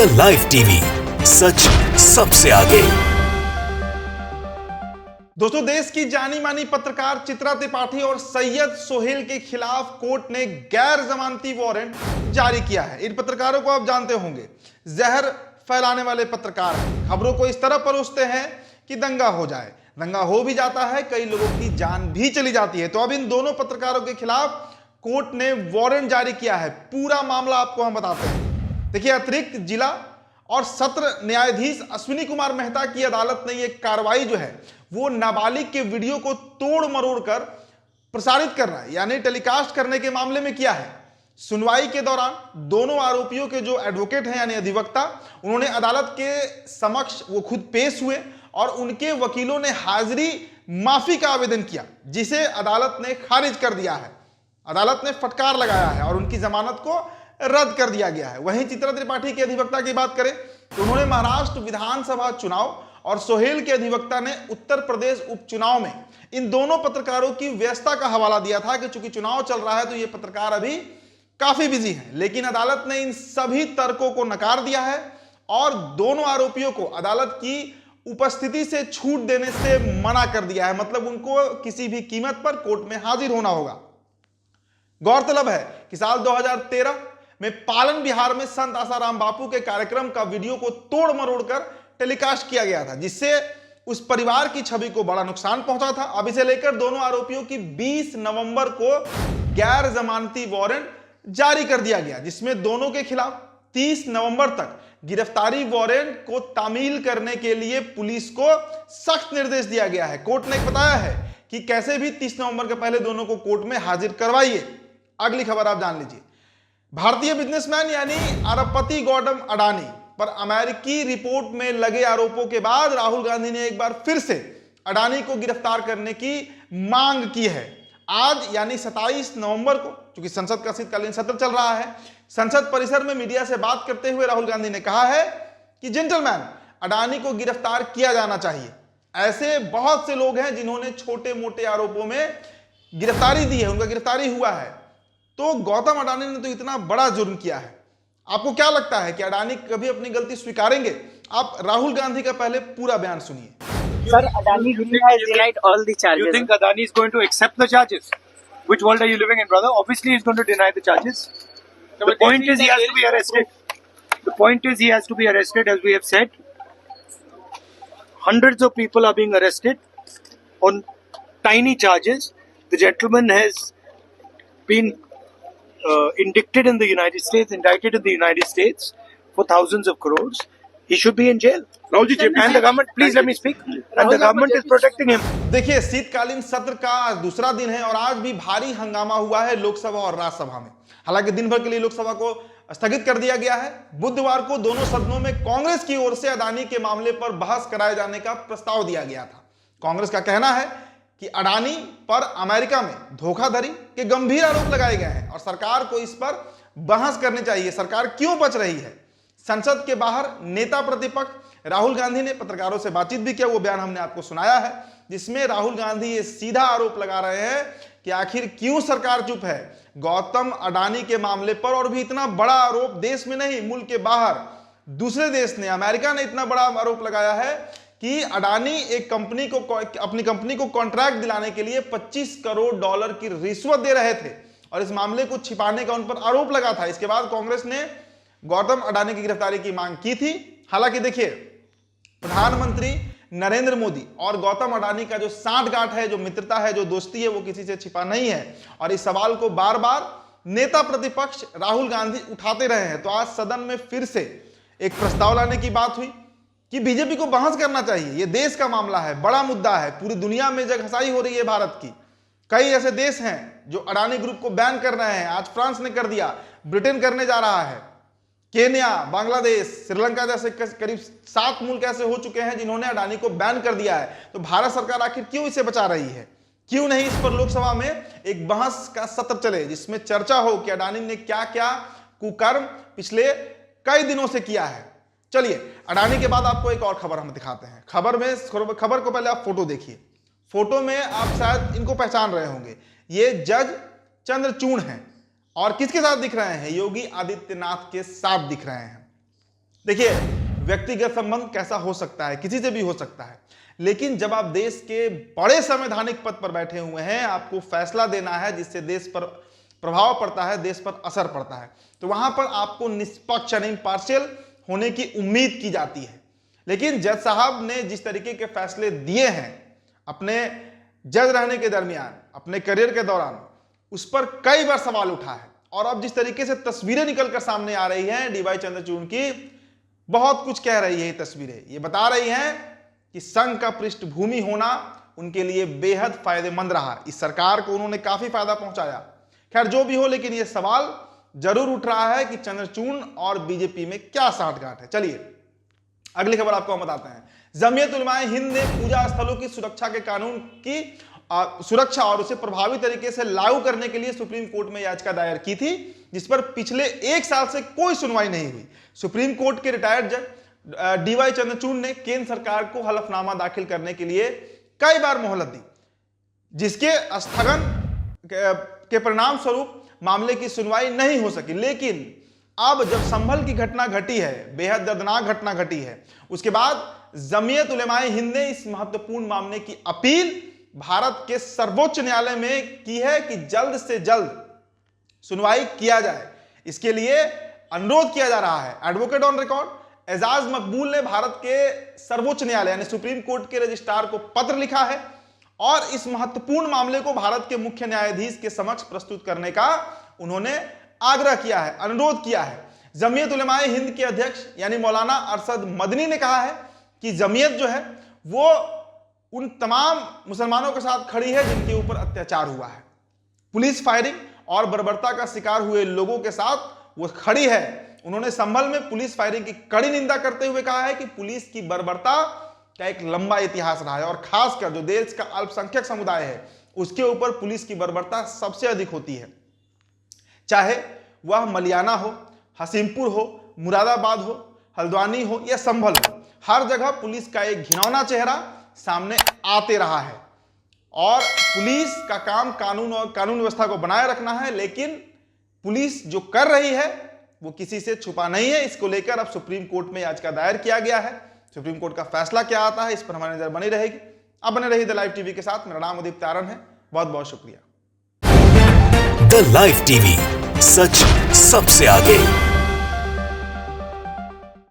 The live TV, सच सबसे आगे। दोस्तों, देश की जानी मानी पत्रकार चित्रा त्रिपाठी और सैयद सोहेल के खिलाफ कोर्ट ने गैर जमानती वारंट जारी किया है। इन पत्रकारों को आप जानते होंगे, जहर फैलाने वाले पत्रकार हैं। खबरों को इस तरह परोसते हैं कि दंगा हो जाए, दंगा हो भी जाता है, कई लोगों की जान भी चली जाती है। तो अब इन दोनों पत्रकारों के खिलाफ कोर्ट ने वारंट जारी किया है। पूरा मामला आपको हम बताते हैं। देखिए, अतिरिक्त जिला और सत्र न्यायाधीश अश्विनी कुमार मेहता की अदालत ने यह कार्रवाई जो है वो नाबालिग के वीडियो को तोड़ मरोड़ कर प्रसारित करना यानी टेलीकास्ट करने के मामले में किया है। सुनवाई के दौरान दोनों आरोपियों के जो एडवोकेट हैं यानी अधिवक्ता, उन्होंने अदालत के समक्ष वो खुद पेश हुए और उनके वकीलों ने हाजिरी माफी का आवेदन किया, जिसे अदालत ने खारिज कर दिया है। अदालत ने फटकार लगाया है और उनकी जमानत को रद्द कर दिया गया है। वहीं चित्रा त्रिपाठी के अधिवक्ता की बात करें तो उन्होंने महाराष्ट्र विधानसभा चुनाव और सोहेल के अधिवक्ता ने उत्तर प्रदेश उपचुनाव में इन दोनों पत्रकारों की व्यस्तता का हवाला दिया था कि चूंकि चुनाव चल रहा है तो ये पत्रकार अभी काफी बिजी हैं। लेकिन अदालत ने इन सभी तर्कों को नकार दिया है और दोनों आरोपियों को अदालत की उपस्थिति से छूट देने से मना कर दिया है। मतलब उनको किसी भी कीमत पर कोर्ट में हाजिर होना होगा। गौरतलब है कि साल 2013 में पालन बिहार में संत आसाराम बापू के कार्यक्रम का वीडियो को तोड़ मरोड़ कर टेलीकास्ट किया गया था, जिससे उस परिवार की छवि को बड़ा नुकसान पहुंचा था। अब इसे लेकर दोनों आरोपियों की 20 नवंबर को गैर जमानती वारंट जारी कर दिया गया, जिसमें दोनों के खिलाफ 30 नवंबर तक गिरफ्तारी वारंट को तामील करने के लिए पुलिस को सख्त निर्देश दिया गया है। कोर्ट ने बताया है कि कैसे भी 30 नवंबर के पहले दोनों को कोर्ट में हाजिर करवाइए। अगली खबर आप जान लीजिए। भारतीय बिजनेसमैन यानी अरबपति गौतम अडानी पर अमेरिकी रिपोर्ट में लगे आरोपों के बाद राहुल गांधी ने एक बार फिर से अडानी को गिरफ्तार करने की मांग की है। आज यानी 27 नवंबर को, क्योंकि संसद का शीतकालीन सत्र चल रहा है, संसद परिसर में मीडिया से बात करते हुए राहुल गांधी ने कहा है कि जेंटलमैन, अडानी को गिरफ्तार किया जाना चाहिए। ऐसे बहुत से लोग हैं जिन्होंने छोटे मोटे आरोपों में गिरफ्तारी दी है, उनका गिरफ्तारी हुआ है, तो गौतम अडानी ने तो इतना बड़ा जुर्म किया है। आपको क्या लगता है कि अडानी कभी अपनी गलती स्वीकारेंगे? आप राहुल गांधी का पहले पूरा बयान सुनिए। Sir, Adani really has denied all the charges. You think Adani is going to accept the charges? Which world are you living in, brother? Obviously, he's going to deny the charges. The point is he has to be arrested. The point is he has to be arrested, as we have said. Hundreds of people are being arrested on tiny charges. The gentleman has been indicted in the United States for thousands of crores. He should be in jail. And the government, please let me speak. And the government is protecting him. देखिए, शीतकालीन सत्र का आज दूसरा दिन है और आज भी भारी हंगामा हुआ है लोकसभा और राज्यसभा में। हालांकि दिन भर के लिए लोकसभा को स्थगित कर दिया गया है। बुधवार को दोनों सदनों में कांग्रेस की ओर से अडानी के मामले पर बहस कराए जाने का प्रस्ताव दिया गया था। कांग्रेस का कहना है कि अडानी पर अमेरिका में धोखाधड़ी के गंभीर आरोप लगाए गए हैं और सरकार को इस पर बहस करनी चाहिए। सरकार क्यों बच रही है? संसद के बाहर नेता प्रतिपक्ष राहुल गांधी ने पत्रकारों से बातचीत भी किया। वो बयान हमने आपको सुनाया है, जिसमें राहुल गांधी ये सीधा आरोप लगा रहे हैं कि आखिर क्यों सरकार चुप है गौतम अडानी के मामले पर। और भी इतना बड़ा आरोप देश में नहीं, मुल्क के बाहर दूसरे देश ने, अमेरिका ने इतना बड़ा आरोप लगाया है कि अडानी एक कंपनी को, अपनी कंपनी को कॉन्ट्रैक्ट दिलाने के लिए $25 करोड़ की रिश्वत दे रहे थे और इस मामले को छिपाने का उन पर आरोप लगा था। इसके बाद कांग्रेस ने गौतम अडानी की गिरफ्तारी की मांग की थी। हालांकि देखिए, प्रधानमंत्री नरेंद्र मोदी और गौतम अडानी का जो सांठगांठ है, जो मित्रता है, जो दोस्ती है, वो किसी से छिपा नहीं है और इस सवाल को बार बार नेता प्रतिपक्ष राहुल गांधी उठाते रहे हैं। तो आज सदन में फिर से एक प्रस्ताव लाने की बात हुई कि बीजेपी को बहस करना चाहिए। यह देश का मामला है, बड़ा मुद्दा है, पूरी दुनिया में जगहसाई हो रही है भारत की। कई ऐसे देश हैं जो अडानी ग्रुप को बैन कर रहे हैं। आज फ्रांस ने कर दिया, ब्रिटेन करने जा रहा है, केन्या, बांग्लादेश, श्रीलंका जैसे करीब 7 मुल्क ऐसे हो चुके हैं जिन्होंने अडानी को बैन कर दिया है। तो भारत सरकार आखिर क्यों इसे बचा रही है? क्यों नहीं इस पर लोकसभा में एक बहस का सत्र चले, जिसमें चर्चा हो कि अडानी ने क्या क्या कुकर्म पिछले कई दिनों से किया है। चलिए, अडानी के बाद आपको एक और खबर हम दिखाते हैं। खबर को पहले आप फोटो देखिए। फोटो में आप शायद इनको पहचान रहे होंगे, ये जज चंद्रचूड़ हैं और किसके साथ दिख रहे हैं? योगी आदित्यनाथ के साथ दिख रहे हैं। देखिए, व्यक्तिगत संबंध कैसा हो सकता है, किसी से भी हो सकता है, लेकिन जब आप देश के बड़े संवैधानिक पद पर बैठे हुए हैं, आपको फैसला देना है जिससे देश पर प्रभाव पड़ता है, देश पर असर पड़ता है, तो वहां पर आपको निष्पक्ष यानी इम्पार्शियल होने की उम्मीद की जाती है। लेकिन जज साहब ने जिस तरीके के फैसले दिए हैं अपने जज रहने के दरमियान, अपने करियर के दौरान, उस पर कई बार सवाल उठा है। और अब जिस तरीके से तस्वीरें निकलकर सामने आ रही हैं डीवाई चंद्रचूड़ की, बहुत कुछ कह रही है ये तस्वीरें। ये बता रही हैं कि संघ का पृष्ठभूमि होना उनके लिए बेहद फायदेमंद रहा, इस सरकार को उन्होंने काफी फायदा पहुंचाया। खैर जो भी हो, लेकिन ये सवाल जरूर उठ रहा है कि चंद्रचूड़ और बीजेपी में क्या साठगांठ है। चलिए अगली खबर आपको हम बताते हैं। जमीयत उलमाए हिंद ने पूजा स्थलों की सुरक्षा के कानून की सुरक्षा और उसे प्रभावी तरीके से लागू करने के लिए सुप्रीम कोर्ट में याचिका दायर की थी, जिस पर पिछले 1 साल से कोई सुनवाई नहीं हुई। सुप्रीम कोर्ट के रिटायर्ड जज डीवाई चंद्रचूड़ ने केंद्र सरकार को हलफनामा दाखिल करने के लिए कई बार मोहलत दी, जिसके स्थगन के परिणाम स्वरूप मामले की सुनवाई नहीं हो सकी। लेकिन अब जब संभल की घटना घटी है, बेहद दर्दनाक घटना घटी है, उसके बाद जमीयत उलमाए हिंद ने इस महत्वपूर्ण मामले की अपील भारत के सर्वोच्च न्यायालय में की है कि जल्द से जल्द सुनवाई किया जाए। इसके लिए अनुरोध किया जा रहा है। एडवोकेट ऑन रिकॉर्ड एजाज मकबूल ने भारत के सर्वोच्च न्यायालय यानी सुप्रीम कोर्ट के रजिस्ट्रार को पत्र लिखा है और इस महत्वपूर्ण मामले को भारत के मुख्य न्यायाधीश के समक्ष प्रस्तुत करने का उन्होंने आग्रह किया है, अनुरोध किया है। जमीयत उलमाए हिंद के अध्यक्ष यानी मौलाना अरशद मदनी ने कहा है कि जमीयत जो है वो उन तमाम मुसलमानों के साथ खड़ी है जिनके ऊपर अत्याचार हुआ है। पुलिस फायरिंग और बर्बरता का शिकार हुए लोगों के साथ वो खड़ी है। उन्होंने संभल में पुलिस फायरिंग की कड़ी निंदा करते हुए कहा है कि पुलिस की बर्बरता का एक लंबा इतिहास रहा है और खासकर जो देश का अल्पसंख्यक समुदाय है उसके ऊपर पुलिस की बर्बरता सबसे अधिक होती है। चाहे वह मलियाना हो, हसीमपुर हो, मुरादाबाद हो, हल्द्वानी हो या संभल हो, हर जगह पुलिस का एक घिनौना चेहरा सामने आते रहा है। और पुलिस का काम कानून और कानून व्यवस्था को बनाए रखना है, लेकिन पुलिस जो कर रही है वो किसी से छुपा नहीं है। इसको लेकर अब सुप्रीम कोर्ट में याचिका दायर किया गया है। सुप्रीम कोर्ट का फैसला क्या आता है इस पर हमारी नजर बनी रहेगी। अब बने रहिए द लाइव टीवी के साथ। मेरा नाम उदित तारन है। बहुत बहुत शुक्रिया। द लाइव टीवी, सच सबसे आगे।